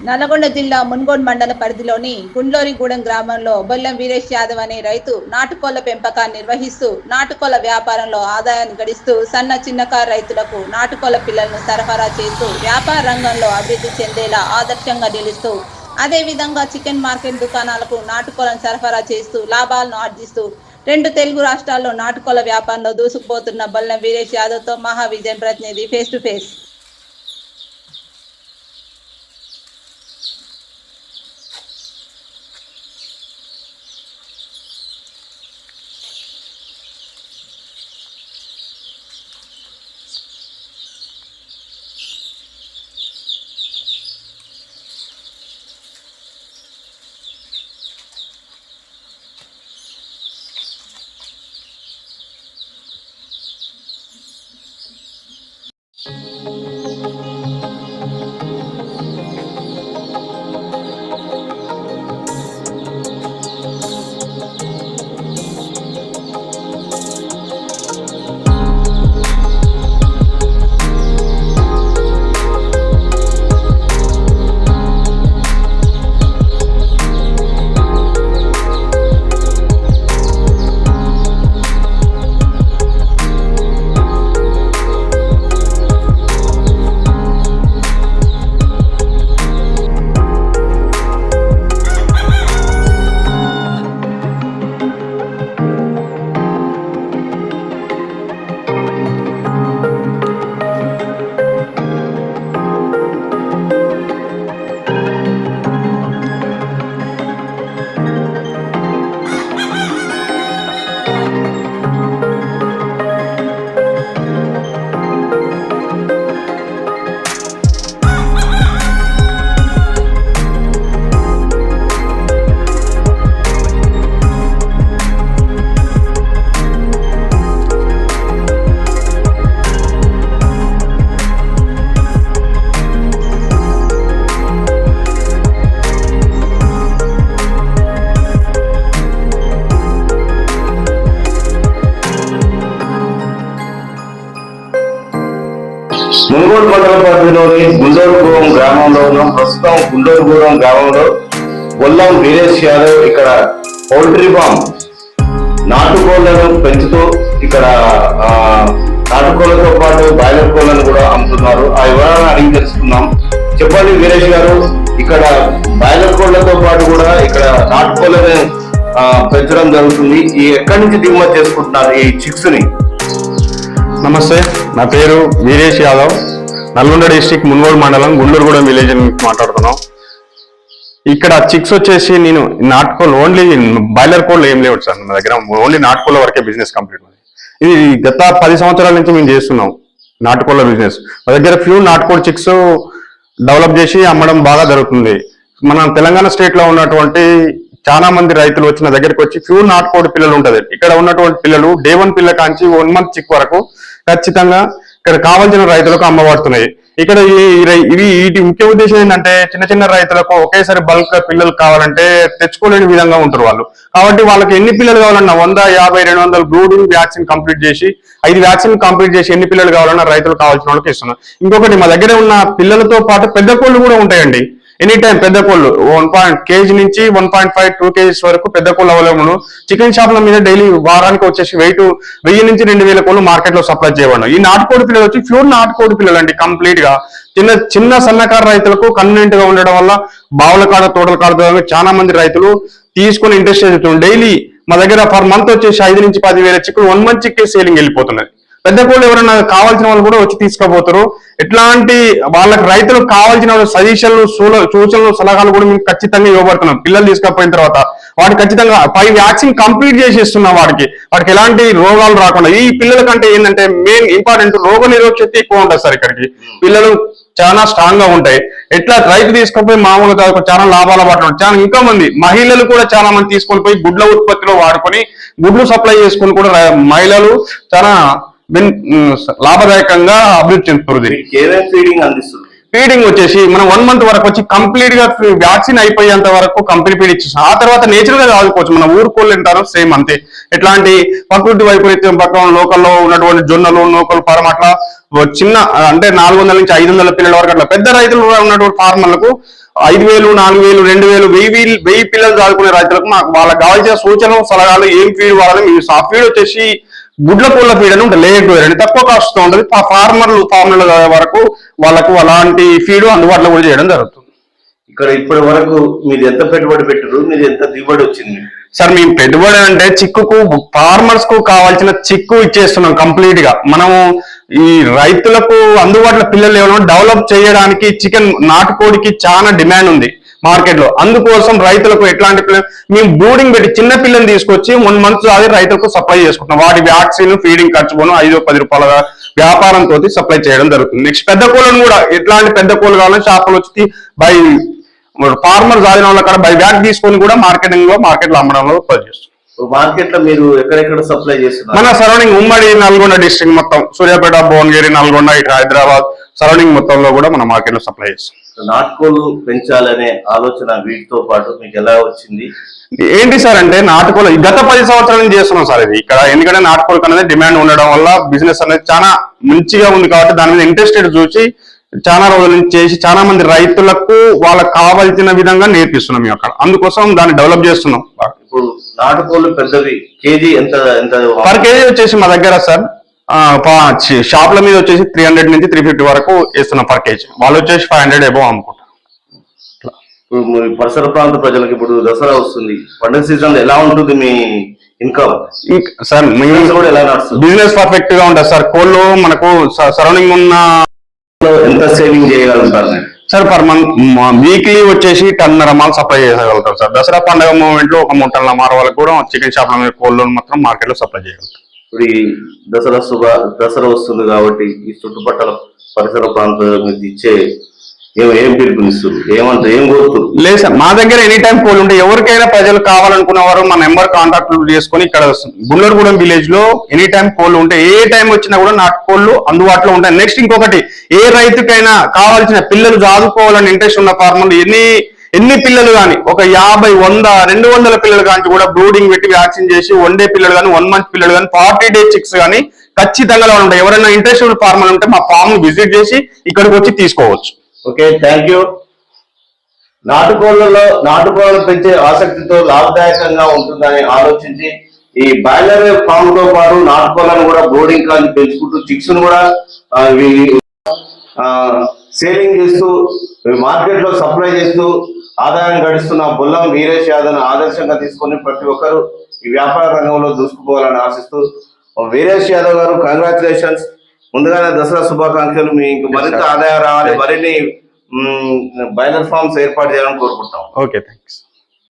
నల్లగొండ జిల్లా మున్గోడ్ మండల పరిధిలోని గుండ్లోరిగూడెం గ్రామంలో బొల్లం వీరేష్ యాదవ్ అనే రైతు నాటుకోళ్ల పెంపకాన్ని నిర్వహిస్తూ నాటుకోళ్ల వ్యాపారంలో ఆదాయాన్ని గడిస్తూ సన్న చిన్నకారు రైతులకు నాటుకోళ్ల పిల్లలను సరఫరా చేస్తూ వ్యాపార రంగంలో అభివృద్ధి చెందేలా ఆదర్శంగా నిలుస్తూ అదేవిధంగా చికెన్ మార్కెట్ దుకాణాలకు నాటుకోళ్లను సరఫరా చేస్తూ లాభాలను ఆర్జిస్తూ 2 తెలుగు రాష్ట్రాల్లో నాటుకోళ్ల వ్యాపారంలో దూసుకుపోతున్న బొల్లం వీరేష్ యాదవ్తో మహావిజన్ ప్రతినిధి ఫేస్ టు ఫేస్. మున్గోడ్ మండల పరిధిలోని గుండ్లోరిగూడెం గ్రామంలో ఉన్నాం. ప్రస్తుతం గుండ్లోరిగూడెం గ్రామంలో బొల్లం వీరేష్ యాదవ్ ఇక్కడ పౌల్ట్రీ ఫామ్ నాటుకోళ్లను పెంచుతూ ఇక్కడ నాటుకోళ్లతో పాటు బాయిలర్ కోళ్లను కూడా అమ్ముతున్నారు. ఆ వివరాలను అడిగి తెలుసుకున్నాం. చెప్పండి వీరేష్ గారు, ఇక్కడ బాయిలర్ కోళ్లతో పాటు కూడా ఇక్కడ నాటుకోళ్లను పెంచడం జరుగుతుంది. ఈ ఎక్కడి నుంచి దిగుమతి చేసుకుంటున్నారు ఈ చిక్స్ ని? నమస్తే, నా పేరు వీరేష్ యాదవ్. నల్గొండ డిస్ట్రిక్ట్ మున్గోడ్ మండలం గుండ్లూరుగూడెం విలేజ్ నుంచి మాట్లాడుతున్నాం. ఇక్కడ చిక్స్ వచ్చేసి నేను నాటుకోళ్ళు ఓన్లీ బాయిలర్ కోళ్ళు ఏం లేవు సార్ నా దగ్గర. ఓన్లీ నాటుకోళ్ళ వరకే బిజినెస్ కంప్లీట్. ఇది గత 10 సంవత్సరాల నుంచి మేము చేస్తున్నాం నాటుకోళ్ళ బిజినెస్. మా దగ్గర ఫ్యూ నాటుకోళ్ళ చిక్స్ డెవలప్ చేసి అమ్మడం బాగా జరుగుతుంది. మన తెలంగాణ స్టేట్ లో ఉన్నటువంటి చాలా మంది రైతులు వచ్చిన దగ్గరికి వచ్చి ఫ్యూ నాటుకోడి పిల్లలు ఉంటది. ఇక్కడ ఉన్నటువంటి పిల్లలు డే 1 పిల్ల కాంచి 1 month చిక్ వరకు ఖచ్చితంగా ఇక్కడ కావాల్సిన రైతులకు అమ్మబడుతున్నాయి. ఇక్కడ వీటి ముఖ్య ఉద్దేశం ఏంటంటే చిన్న చిన్న రైతులకు ఒకేసారి బల్క్ పిల్లలు కావాలంటే తెచ్చుకోలేని విధంగా ఉంటారు వాళ్ళు. కాబట్టి వాళ్ళకి ఎన్ని పిల్లలు కావాలన్నా 100, 50, 200 బ్రూడింగ్ వ్యాక్సిన్ కంప్లీట్ చేసి 5 వ్యాక్సిన్ కంప్లీట్ చేసి ఎన్ని పిల్లలు కావాలన్నా రైతులు కావాల్సిన వాళ్ళకి ఇస్తున్నాం. ఇంకొకటి మా దగ్గర ఉన్న పిల్లలతో పాటు పెద్ద కోళ్ళు కూడా ఉంటాయండి. ఎనీ టైం పెద్ద కోళ్ళు 1 kg నుంచి 1.5, 2 kgs వరకు పెద్ద కోళ్ళు అవైలబుల్. చికెన్ షాప్ల మీద డైలీ వారానికి వచ్చేసి 1000 నుంచి 2000 కోళ్ళు మార్కెట్ లో సప్లై చేయబడి. ఈ నాటుకోడి పిల్లలు వచ్చి ప్యూర్ నాటుకోడి పిల్లలు అండి. కంప్లీట్ గా చిన్న సన్నకారు రైతులకు కన్వీనియంట్ గా ఉండడం వల్ల బావుల కాడ తోటల కాడ చాలా మంది రైతులు తీసుకుని ఇంట్రెస్ట్ చూపుతున్నారు. డైలీ మా దగ్గర పర్ మంత్ వచ్చేసి 5 నుంచి 10,000 చిక్కులు 1 month చిక్కే సేలింగ్ వెళ్ళిపోతున్నాయి. పెద్ద కోళ్ళు ఎవరైనా కావాల్సిన వాళ్ళు కూడా వచ్చి తీసుకోపోతారు. ఎట్లాంటి వాళ్ళకి రైతులకు కావాల్సిన సజెషన్లు, సూచనలు, సలహాలు కూడా మేము ఖచ్చితంగా ఇవ్వబడుతున్నాం. పిల్లలు తీసుకపోయిన తర్వాత వాటికి ఖచ్చితంగా 5 వ్యాక్సిన్ కంప్లీట్ చేసి ఇస్తున్నాం. వాటికి ఎలాంటి రోగాలు రాకుండా. ఈ పిల్లల కంటే ఏంటంటే మెయిన్ ఇంపార్టెంట్ రోగ నిరోధక శక్తి ఎక్కువ ఉంటుంది సార్. ఇక్కడికి పిల్లలు చాలా స్ట్రాంగ్ గా ఉంటాయి. ఎట్లా రైతు తీసుకుపోయి మామూలుగా చాలా లాభాల పడుతున్నారు. చాలా ఇంకా మంది మహిళలు కూడా చాలా మంది తీసుకొని పోయి గుడ్ల ఉత్పత్తిలో వాడుకొని గుడ్లు సప్లై చేసుకొని కూడా మహిళలు చాలా లాభదాయకంగా అభివృద్ధి చెందుతుంది. ఏమేమి ఫీడింగ్ అందిస్తుంది? ఫీడింగ్ వచ్చేసి మనం 1 month వరకు వచ్చి కంప్లీట్ గా వ్యాక్సిన్ అయిపోయేంత వరకు కంపెనీ ఫీడ్ ఇచ్చేస్తాం. ఆ తర్వాత నేచురల్ గా ఆదుకోవచ్చు. మన ఊరు కోళ్ళు తింటారు సేమ్ అంతే. ఎట్లాంటి ప్రకృతి వైపరీత్యం పక్కన లోకల్లో ఉన్నటువంటి జొన్నలు నూకలు ఫారం అట్లా చిన్న అంటే 400 నుంచి 500 పిల్లల వరకు అట్లా పెద్ద రైతులు ఉన్నటువంటి ఫార్మర్లకు 5,000, 4,000, 2,000, 1000 పిల్లలు చదువుకునే రైతులకు మాకు వాళ్ళకి కావాల్సిన సూచనలు సలహాలు ఏం ఫీడ్ వాడాలి. ఆ ఫీడ్ వచ్చేసి గుడ్ల కోళ్ళ ఫీడ్ అని ఉంటుంది, లేట్ అని తక్కువ కాస్ట్ తో ఉంటుంది. ఫార్మర్ల వరకు వాళ్ళకు అలాంటి ఫీడ్ అందుబాటులో కూడా చేయడం జరుగుతుంది. ఇక్కడ ఇప్పటి వరకు మీరు ఎంత పెట్టుబడి పెట్టారు, మీరు ఎంత దిగుబడి వచ్చింది? సార్ మేము పెట్టుబడి అంటే చిక్కుకు ఫార్మర్స్ కు కావాల్సిన చిక్కు ఇచ్చేస్తున్నాం కంప్లీట్ గా. మనము ఈ రైతులకు అందుబాటులో పిల్లలు ఏమైనా డెవలప్ చేయడానికి చికెన్ నాటుకోడికి చాలా డిమాండ్ ఉంది మార్కెట్ లో. అందుకోసం రైతులకు ఎట్లాంటి మేము బ్రూడింగ్ పెట్టి చిన్న పిల్లల్ని తీసుకొచ్చి 1 month అది రైతులకు సప్లై చేసుకుంటున్నాం. వాటి వ్యాక్సిన్ ఫీడింగ్ ఖర్చు పోను 5-10 రూపాయల వ్యాపారంతో సప్లై చేయడం జరుగుతుంది. నెక్స్ట్ పెద్ద కోళ్ళను కూడా ఎట్లాంటి పెద్ద కోళ్ళు కావాలని షాపులు వచ్చి బై ఫార్మర్ సాధిన వాళ్ళ కాడ బై బ్యాగ్ తీసుకొని కూడా మార్కెట్ లో అమ్మడంలో పనిచేస్తుంది. మార్కెట్ లో మీరు ఎక్కడెక్కడ సప్లై చేస్తున్నారు? మన సరౌండింగ్ ఉమ్మడి నల్గొండ డిస్ట్రిక్ట్ మొత్తం సూర్యాపేట, భువనగిరి, నల్గొండ, ఇటు హైదరాబాద్ సరౌండింగ్ మొత్తంలో కూడా మన మార్కెట్ లో సప్లై చేస్తాం. నాటుకోళ్ళు పెంచాలనే ఆలోచన వీటితో పాటు మీకు ఎలా వచ్చింది? ఏంటి సార్ అంటే నాటుకోళ్ళు గత 10 సంవత్సరాల నుంచి చేస్తున్నాం సార్ ఇది ఇక్కడ. ఎందుకంటే నాటుకోళ్ళకి అనేది డిమాండ్ ఉండడం వల్ల బిజినెస్ అనేది చాలా మంచిగా ఉంది కాబట్టి దాని మీద ఇంట్రెస్టెడ్ చూసి చాలా రోజుల నుంచి చేసి చాలా మంది రైతులకు వాళ్ళకి కావాల్సిన విధంగా నేర్పిస్తున్నాం మేము అక్కడ. అందుకోసం దాన్ని డెవలప్ చేస్తున్నాం. ఇప్పుడు నాటుకోళ్ళు పెద్దవి కేజీ ఎంత ఎంత? పర్ కేజీ వచ్చేసి మా దగ్గర సార్ షాప్ల మీద వచ్చేసి 300 నుంచి 350 వరకు వేస్తున్నాం పర్ కేజీ. వాళ్ళు వచ్చేసి 500 ఎబో అమ్ముకుంటారు. ఇప్పుడు పరిసర ప్రాంత ప్రజలకు ఇప్పుడు దసరా వస్తుంది, పండుగ సీజన్ ఎలా ఉంటుంది మీ ఇన్కమ్? సార్ కూడా ఎలా నడుస్తుంది? బిజినెస్ పర్ఫెక్ట్ గా ఉంటుంది సార్. కోళ్ళు మనకు సరౌండింగ్ ఉన్న ఎంత సేవింగ్ చేయగలుగుతారు సార్? పర్ మంత్ వీక్లీ వచ్చేసి 10.5 మాల్ సప్లై చేయగలుగుతాం సార్. దసరా పండుగ మూమెంట్ లో 1 మూటల మార వాళ్ళకి కూడా చికెన్ షాప్ లో కోళ్ళు మాత్రం మార్కెట్ లో సప్లై చేయగలుగుతాం. ఇప్పుడు ఈ దసరా వస్తుంది కాబట్టి ఈ చుట్టుపక్కల పరిసర ప్రాంతాల మీద ఇచ్చే ఏం పిలుపునిస్తారు, ఏం కోరుతారు? లేదు సార్, మా దగ్గర ఎనీ టైం కోళ్ళు ఉంటాయి. ఎవరికైనా ప్రజలు కావాలనుకున్న వారు మా నెంబర్ కాంటాక్ట్ చేసుకుని ఇక్కడ గుండ్లూరుగూడెం విలేజ్ లో ఎనీ టైం కోళ్ళు ఉంటాయి. ఏ టైం వచ్చినా కూడా నాటుకోళ్ళు అందుబాటులో ఉంటాయి. నెక్స్ట్ ఇంకొకటి, ఏ రైతుకైనా కావాల్సిన పిల్లలు చదువుకోవాలని ఇంట్రెస్ట్ ఉన్న ఫార్మర్లు ఎన్ని పిల్లలు కానీ ఒక 50, 100, 200 పిల్లలు కానీ కూడా బ్రూడింగ్ పెట్టి వ్యాక్సిన్ చేసి 1 day పిల్లలు కానీ 1 month పిల్లలు కానీ 40 day చిక్స్ కానీ ఖచ్చితంగా ఉంటాయి. ఎవరైనా ఇంట్రెస్ట్ ఉన్న ఫార్మర్ ఉంటే మా ఫామ్ విజిట్ చేసి ఇక్కడికి వచ్చి తీసుకోవచ్చు. Okay, thank you. నాటుకోళ్ళను పెంచే ఆసక్తితో లాభదాయకంగా ఉంటుందని ఆలోచించి ఈ బాయిలర్ ఫామ్ తో పాటు నాటుకోళ్ళను కూడా బ్రూడింగ్ కానీ పెంచుకుంటూ చిక్స్ ను కూడా సేలింగ్ చేస్తూ మార్కెట్ లో సప్లై చేస్తూ ఆదాయం గడిస్తున్న బొల్లం వీరేష్ యాదవ్ ఆదర్శంగా తీసుకొని ప్రతి ఒక్కరూ ఈ వ్యాపార రంగంలో దూసుకుపోవాలని ఆశిస్తూ, వీరేష్ యాదవ్ గారు కంగ్రాచులేషన్స్. ముందుగానే దసరా శుభాకాంక్షలు. మీకు మరింత ఆదాయం రావాలి, మరిన్ని బాయిలర్ ఫార్మ్స్ ఏర్పాటు చేయాలని కోరుకుంటాం. Okay, thanks.